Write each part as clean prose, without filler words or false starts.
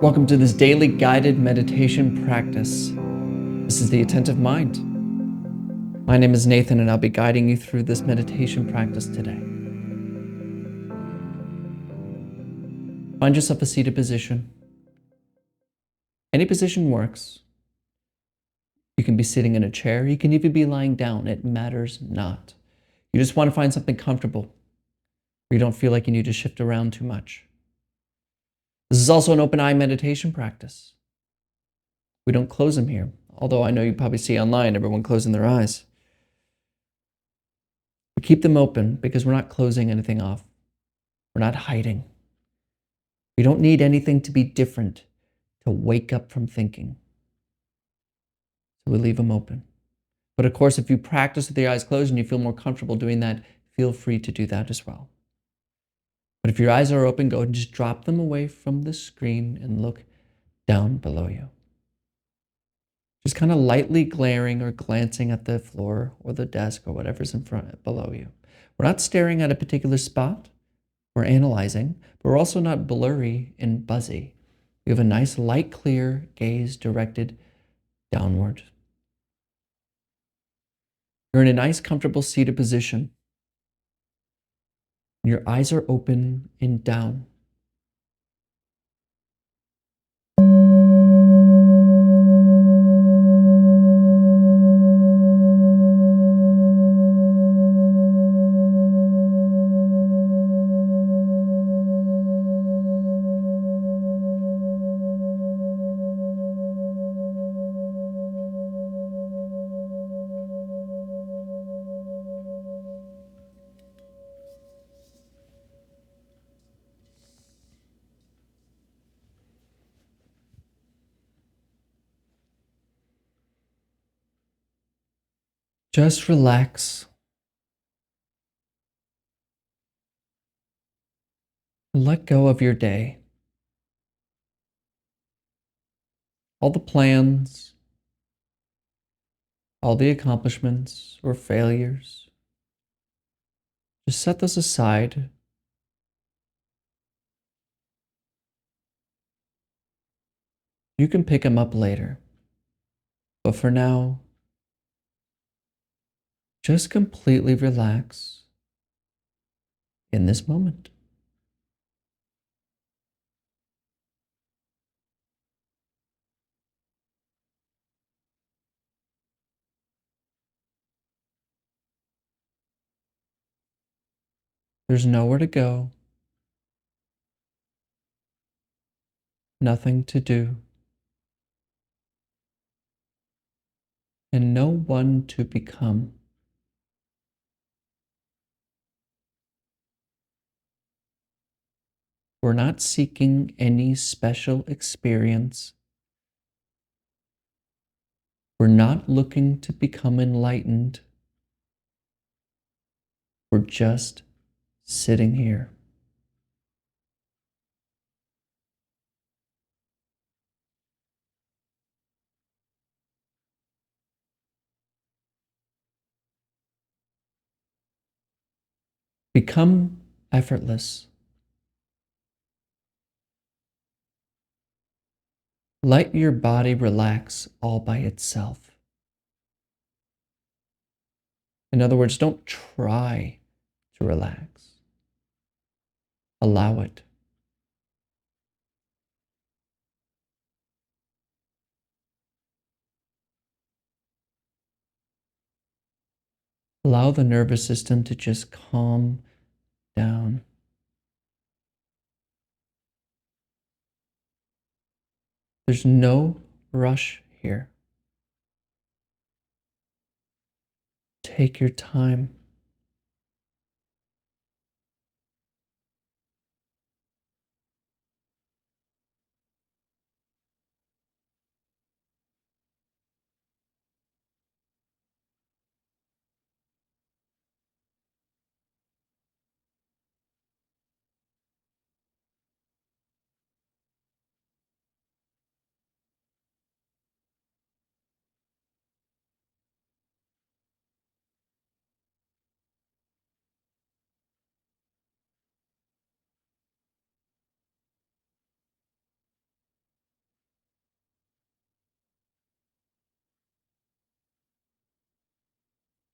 Welcome to this daily guided meditation practice. This is the Attentive Mind. My name is Nathan, and I'll be guiding you through this meditation practice today. Find yourself a seated position. Any position works. You can be sitting in a chair. You can even be lying down. It matters not. You just want to find something comfortable where you don't feel like you need to shift around too much. This is also an open eye meditation practice. We don't close them here, although I know you probably see online everyone closing their eyes. We keep them open because we're not closing anything off. We're not hiding. We don't need anything to be different to wake up from thinking. So we leave them open. But of course, if you practice with your eyes closed and you feel more comfortable doing that, feel free to do that as well. But if your eyes are open, go ahead and just drop them away from the screen and look down below you. Just kind of lightly glaring or glancing at the floor or the desk or whatever's in front below you. We're not staring at a particular spot. We're analyzing, but we're also not blurry and buzzy. We have a nice light, clear gaze directed downward. You're in a nice, comfortable seated position. Your eyes are open and down. Just relax. Let go of your day. All the plans, all the accomplishments or failures. Just set those aside. You can pick them up later. But for now, just completely relax in this moment. There's nowhere to go, nothing to do, and no one to become. We're not seeking any special experience. We're not looking to become enlightened. We're just sitting here. Become effortless. Let your body relax all by itself. In other words, don't try to relax. Allow it. Allow the nervous system to just calm down. There's no rush here. Take your time.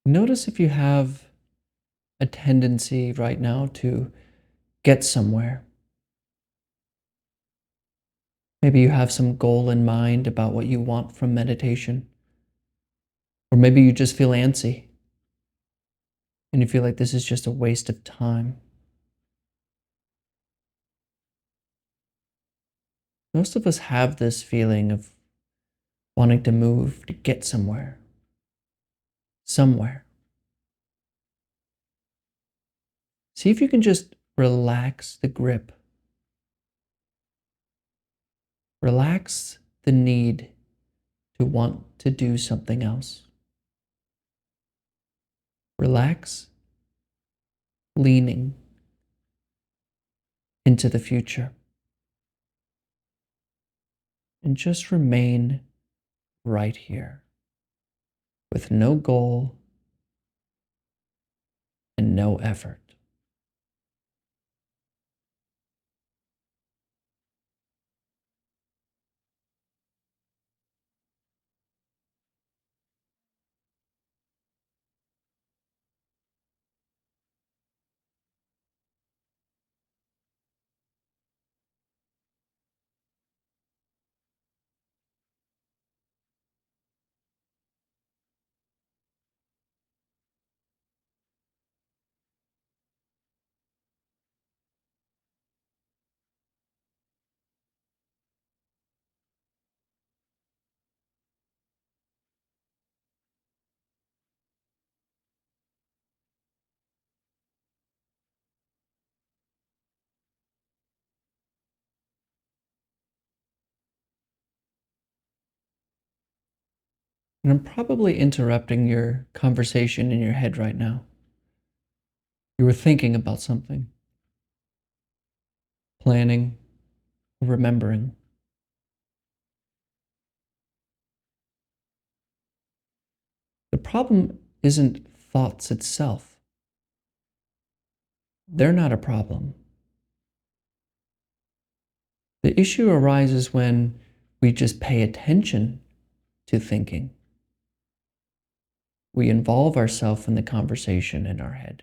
Notice if you have a tendency right now to get somewhere. Maybe you have some goal in mind about what you want from meditation. Or maybe you just feel antsy and you feel like this is just a waste of time. Most of us have this feeling of wanting to move, to get somewhere, somewhere. See if you can just relax the grip, relax the need to want to do something else. Relax leaning into the future and just remain right here with no goal and no effort. And I'm probably interrupting your conversation in your head right now. You were thinking about something, planning, or remembering. The problem isn't thoughts itself. They're not a problem. The issue arises when we just pay attention to thinking. We involve ourselves in the conversation in our head.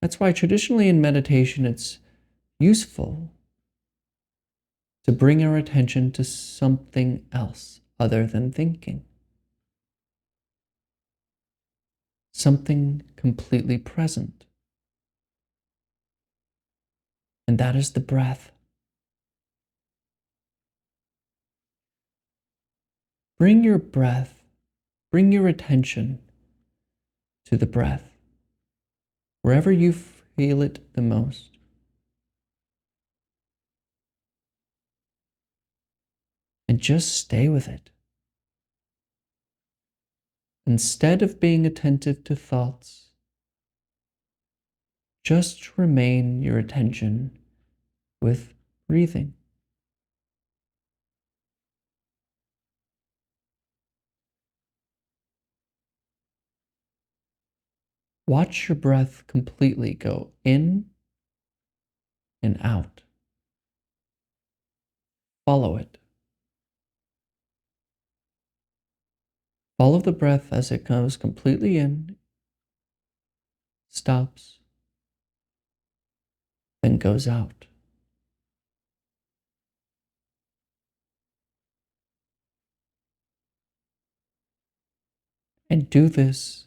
That's why traditionally in meditation it's useful to bring our attention to something else other than thinking. Something completely present. And that is the breath. Bring your breath, bring your attention to the breath, wherever you feel it the most. And just stay with it. Instead of being attentive to thoughts, just remain your attention with breathing. Watch your breath completely go in and out. Follow it. Follow the breath as it goes completely in, stops, then goes out. And do this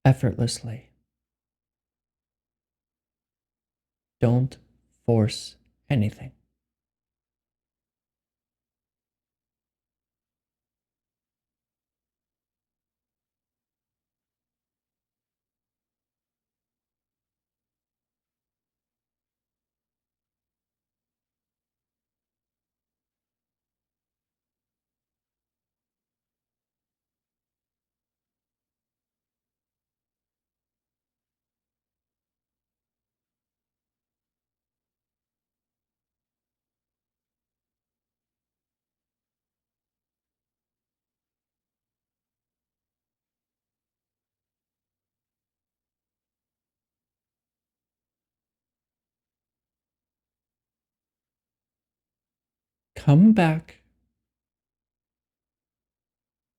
effortlessly. Don't force anything.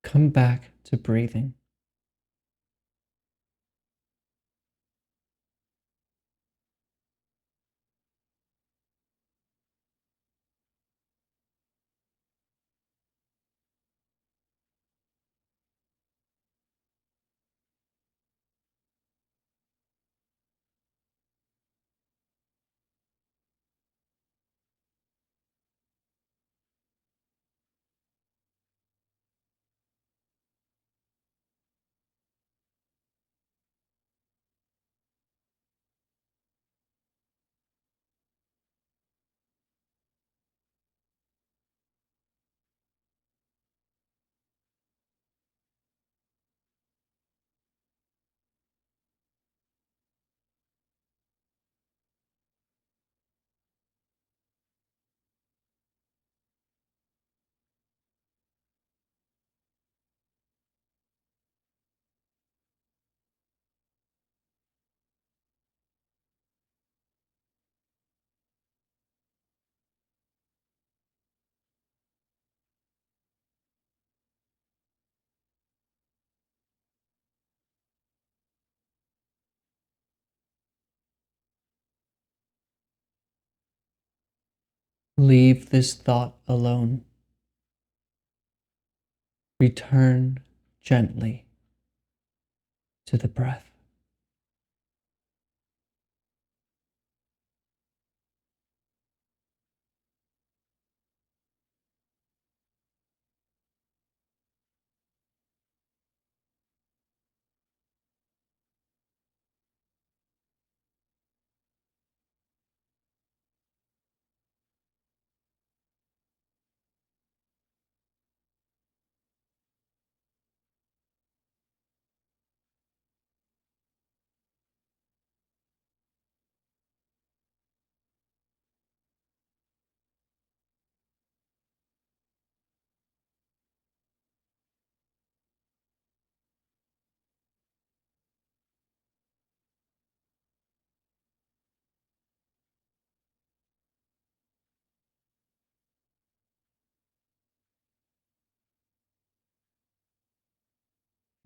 Come back to breathing. Leave this thought alone. Return gently to the breath.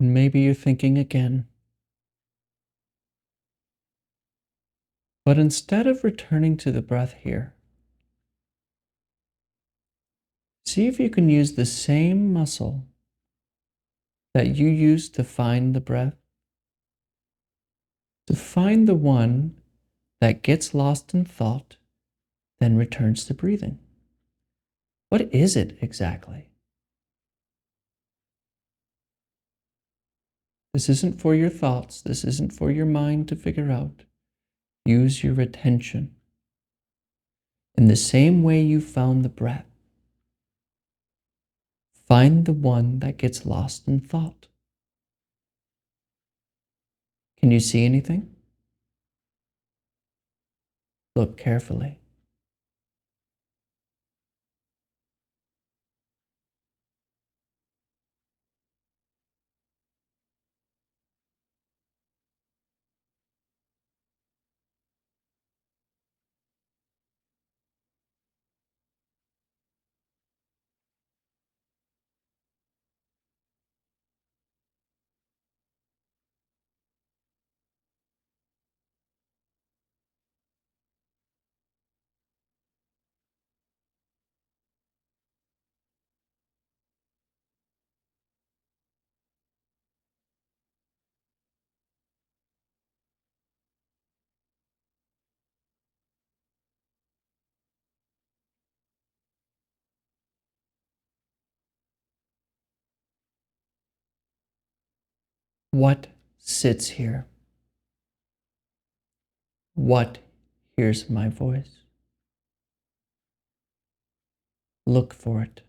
And maybe you're thinking again, but instead of returning to the breath here, see if you can use the same muscle that you used to find the breath, to find the one that gets lost in thought, then returns to breathing. What is it exactly? This isn't for your thoughts. This isn't for your mind to figure out. Use your attention in the same way you found the breath. Find the one that gets lost in thought. Can you see anything? Look carefully. What sits here? What hears my voice? Look for it.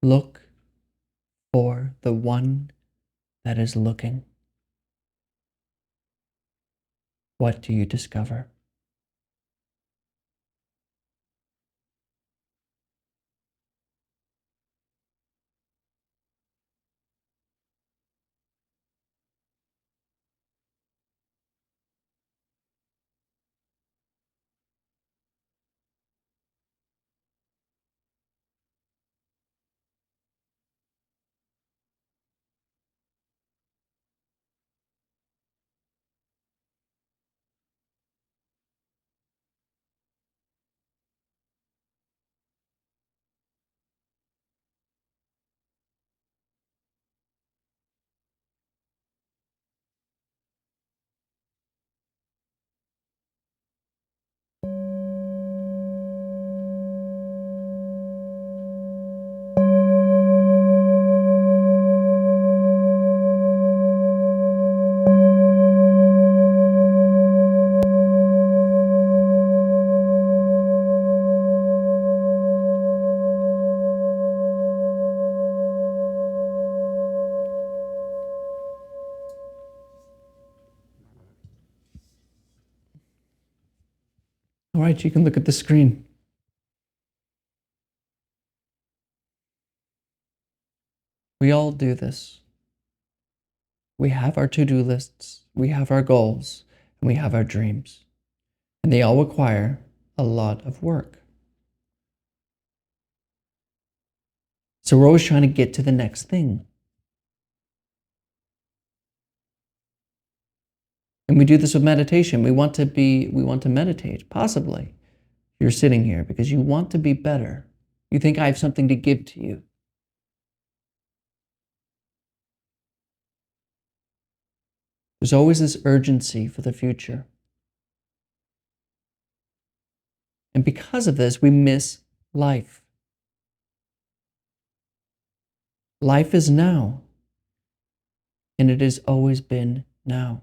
Look for the one that is looking. What do you discover? All right, you can look at the screen. We all do this. We have our to-do lists, we have our goals, and we have our dreams. And they all require a lot of work. So we're always trying to get to the next thing. And we do this with meditation. We want to meditate, possibly. You're sitting here because you want to be better. You think I have something to give to you. There's always this urgency for the future. And because of this, we miss life. Life is now, and it has always been now.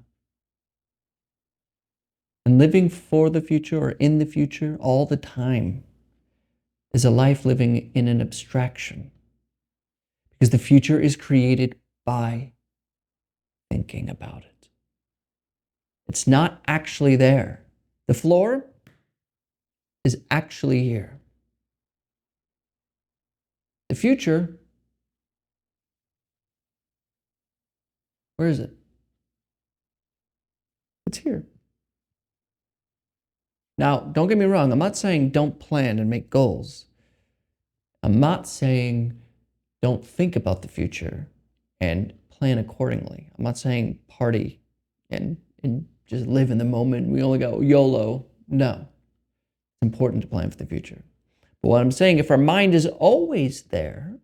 And living for the future or in the future all the time is a life living in an abstraction. Because the future is created by thinking about it. It's not actually there. The floor is actually here. The future, where is it? It's here. Now, don't get me wrong. I'm not saying don't plan and make goals. I'm not saying don't think about the future and plan accordingly. I'm not saying party and just live in the moment. We only go YOLO. No. It's important to plan for the future. But what I'm saying, if our mind is always there,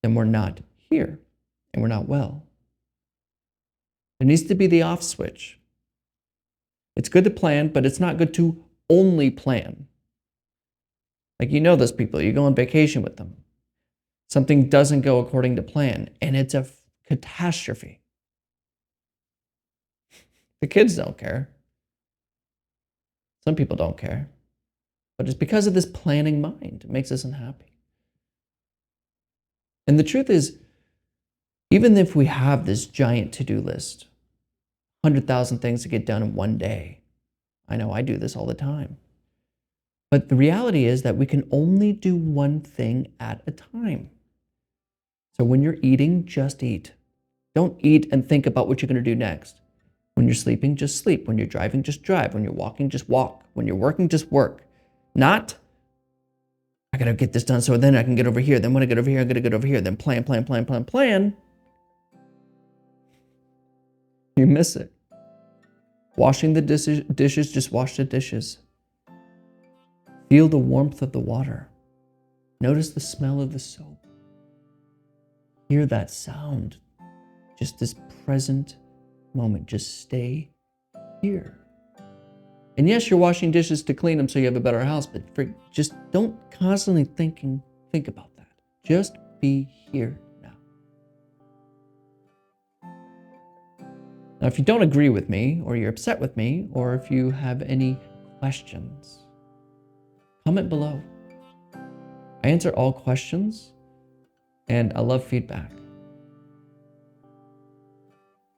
then we're not here and we're not well. There needs to be the off switch. It's good to plan, but it's not good to only plan. Like, you know those people, you go on vacation with them. Something doesn't go according to plan, and it's a catastrophe. The kids don't care. Some people don't care. But it's because of this planning mind. It makes us unhappy. And the truth is, even if we have this giant to-do list, 100,000 things to get done in one day, I know I do this all the time. But the reality is that we can only do one thing at a time. So when you're eating, just eat. Don't eat and think about what you're going to do next. When you're sleeping, just sleep. When you're driving, just drive. When you're walking, just walk. When you're working, just work. Not, I got to get this done so then I can get over here. Then when I get over here, I'm going to get over here. Then plan. You miss it. Washing the dishes, just wash the dishes. Feel the warmth of the water. Notice the smell of the soap. Hear that sound. Just this present moment. Just stay here. And yes, you're washing dishes to clean them so you have a better house, but just don't constantly think about that. Just be here now. Now, if you don't agree with me, or you're upset with me, or if you have any questions, comment below. I answer all questions, and I love feedback.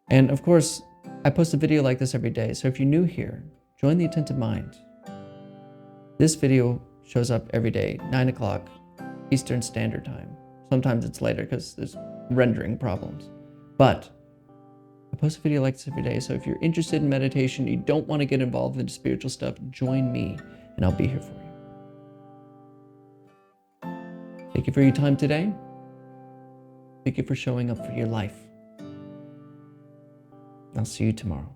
And of course, I post a video like this every day, so if you're new here, join the Attentive Mind. This video shows up every day, 9 o'clock Eastern Standard Time. Sometimes it's later because there's rendering problems. But I post a video like this every day, so if you're interested in meditation, you don't want to get involved in spiritual stuff, join me, and I'll be here for you. Thank you for your time today. Thank you for showing up for your life. I'll see you tomorrow.